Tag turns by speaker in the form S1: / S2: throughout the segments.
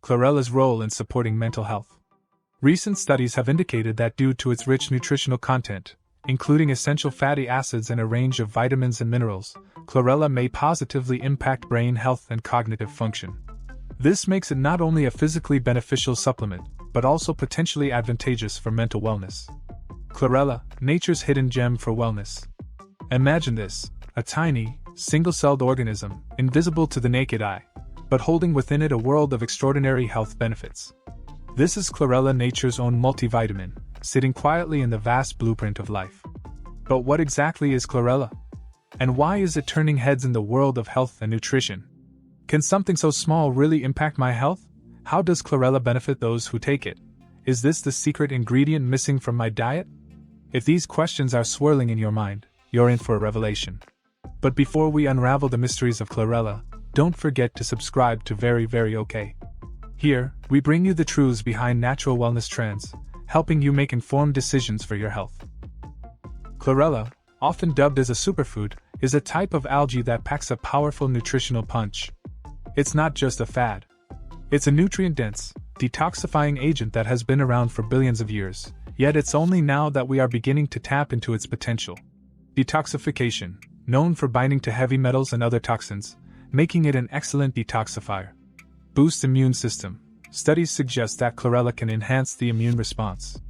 S1: Chlorella's role in supporting mental health. Recent studies have indicated that due to its rich nutritional content, including essential fatty acids and a range of vitamins and minerals, chlorella may positively impact brain health and cognitive function. This makes it not only a physically beneficial supplement, but also potentially advantageous for mental wellness. Chlorella, nature's hidden gem for wellness. Imagine this: a tiny, single-celled organism, invisible to the naked eye, but holding within it a world of extraordinary health benefits. This is chlorella, nature's own multivitamin, sitting quietly in the vast blueprint of life. But what exactly is chlorella? And why is it turning heads in the world of health and nutrition? Can something so small really impact my health? How does chlorella benefit those who take it? Is this the secret ingredient missing from my diet? If these questions are swirling in your mind, you're in for a revelation. But before we unravel the mysteries of chlorella, don't forget to subscribe to Very OK. Here, we bring you the truths behind natural wellness trends, helping you make informed decisions for your health. Chlorella, often dubbed as a superfood, is a type of algae that packs a powerful nutritional punch. It's not just a fad. It's a nutrient-dense, detoxifying agent that has been around for billions of years, yet it's only now that we are beginning to tap into its potential. Detoxification, known for binding to heavy metals and other toxins, making it an excellent detoxifier. Boosts immune system. Studies suggest that chlorella can enhance the immune response.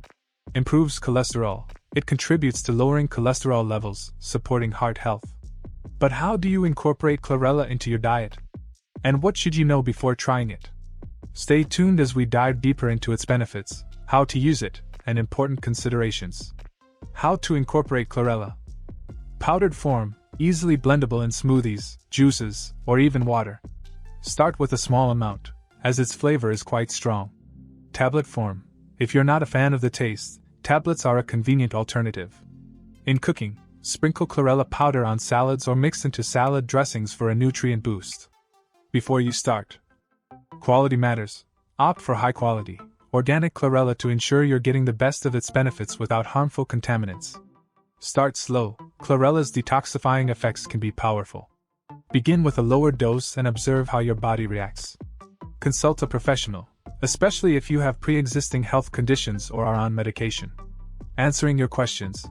S1: Improves cholesterol. It contributes to lowering cholesterol levels, supporting heart health. But how do you incorporate chlorella into your diet? And what should you know before trying it? Stay tuned as we dive deeper into its benefits, how to use it, and important considerations. How to incorporate chlorella. Powdered form, easily blendable in smoothies, juices, or even water. Start with a small amount, as its flavor is quite strong. Tablet form. If you're not a fan of the taste, tablets are a convenient alternative. In cooking, sprinkle chlorella powder on salads or mix into salad dressings for a nutrient boost. Before you start, quality matters. Opt for high-quality, organic chlorella to ensure you're getting the best of its benefits without harmful contaminants. Start slow. Chlorella's detoxifying effects can be powerful. Begin with a lower dose and observe how your body reacts. Consult a professional, especially if you have pre-existing health conditions or are on medication. Answering your questions.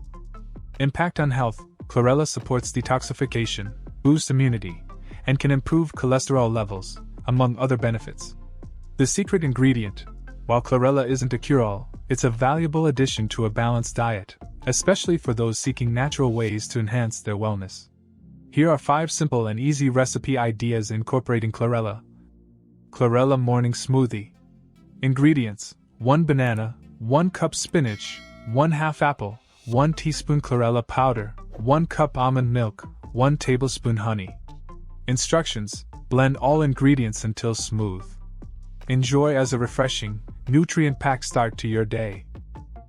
S1: Impact on health. Chlorella supports detoxification, boosts immunity, and can improve cholesterol levels, among other benefits. The secret ingredient. While chlorella isn't a cure-all, it's a valuable addition to a balanced diet, especially for those seeking natural ways to enhance their wellness. Here are 5 simple and easy recipe ideas incorporating chlorella. Chlorella morning smoothie. Ingredients: 1 banana, 1 cup spinach, 1/2 apple, 1 teaspoon chlorella powder, 1 cup almond milk, 1 tablespoon honey. Instructions: blend all ingredients until smooth. Enjoy as a refreshing, nutrient-packed start to your day.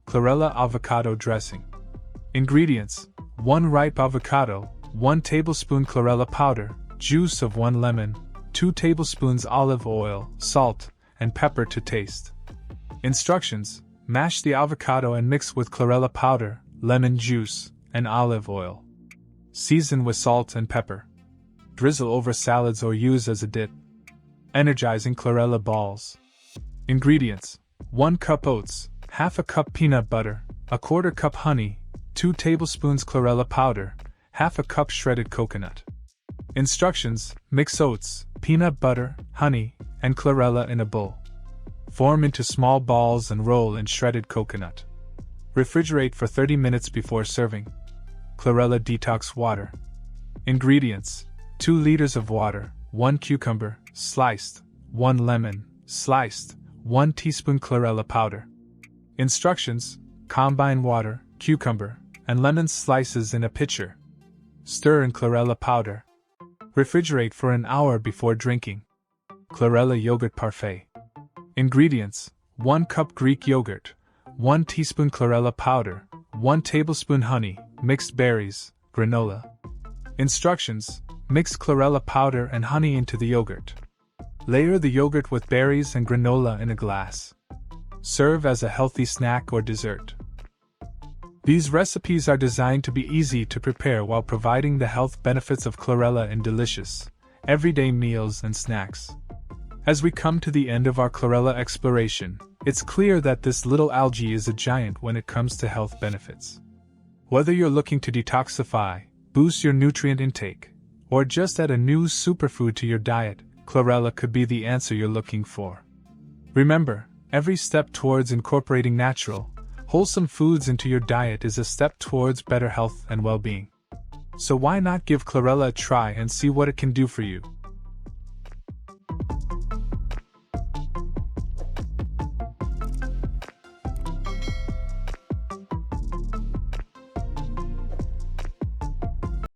S1: Chlorella avocado dressing. Ingredients: 1 ripe avocado, 1 tablespoon chlorella powder, juice of 1 lemon, 2 tablespoons olive oil, salt, and pepper to taste. Instructions: mash the avocado and mix with chlorella powder, lemon juice, and olive oil. Season with salt and pepper. Drizzle over salads or use as a dip. Energizing chlorella balls. Ingredients: 1 cup oats, 1/2 cup peanut butter, 1/4 cup honey, 2 tablespoons chlorella powder, 1/2 cup shredded coconut. Instructions: mix oats, peanut butter, honey, and chlorella in a bowl. Form into small balls and roll in shredded coconut. Refrigerate for 30 minutes before serving. Chlorella detox water. Ingredients: 2 liters of water, 1 cucumber, sliced, 1 lemon, sliced, 1 teaspoon chlorella powder. Instructions: combine water, cucumber, and lemon slices in a pitcher. Stir in chlorella powder. Refrigerate for an hour before drinking. Chlorella yogurt parfait. Ingredients: 1 cup Greek yogurt, 1 teaspoon chlorella powder, 1 tablespoon honey, mixed berries, granola. Instructions: mix chlorella powder and honey into the yogurt. Layer the yogurt with berries and granola in a glass. Serve as a healthy snack or dessert. These recipes are designed to be easy to prepare while providing the health benefits of chlorella in delicious, everyday meals and snacks. As we come to the end of our chlorella exploration, it's clear that this little algae is a giant when it comes to health benefits. Whether you're looking to detoxify, boost your nutrient intake, or just add a new superfood to your diet, chlorella could be the answer you're looking for. Remember, every step towards incorporating natural, wholesome foods into your diet is a step towards better health and well-being. So why not give chlorella a try and see what it can do for you?